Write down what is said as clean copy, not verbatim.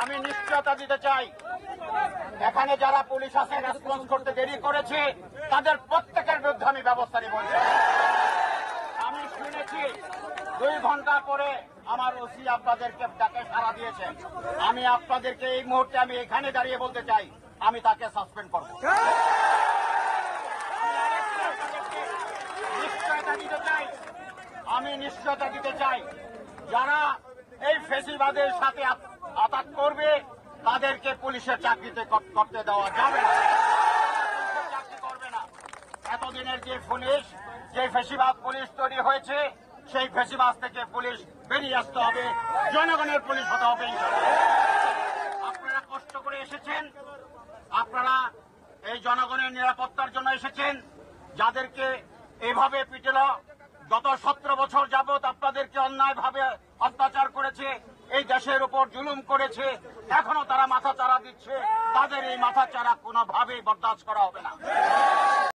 আমি নিশ্চয়তা দিতে চাই, এখানে যারা পুলিশ আছে রেসপন্স করতে দেরি করেছে তাদের প্রত্যেকের বিরুদ্ধে আমি ব্যবস্থা নিব। আমি শুনেছি 2 ঘন্টা পরে আমার ওসি আপনাদেরকে ডাকে সাড়া দিয়েছেন। আমি আপনাদেরকে এই মুহূর্তে আমি এখানে দাঁড়িয়ে বলতে চাই, আমি তাকে সাসপেন্ড করব। আমি নিশ্চয়তা দিতে চাই, যারা এই ফেসিবাদের সাথে আঘাত করবে তাদেরকে পুলিশের চাকরিতে করতে দেওয়া যাবে না, চাকরি করবে না। এতদিনের যে পুলিশ, যে ফেসিবাদ পুলিশ তৈরি হয়েছে, সেই ফেসিবাদ থেকে পুলিশ বেরিয়ে আসতে হবে, জনগণের পুলিশ হতে হবে। আপনারা কষ্ট করে এসেছেন, আপনারা এই জনগণের নিরাপত্তার জন্য এসেছেন। যাদেরকে এভাবে পিটেল, গত 17 বছর যাবৎ আপনাদেরকে অন্যায়ভাবে অত্যাচার করেছে, এই দেশের উপর জুলুম করেছে, এখনো তারা মাথা চারা দিচ্ছে। তাদের এই মাথা চারা কোনোভাবেই বরদাস্ত করা হবে না।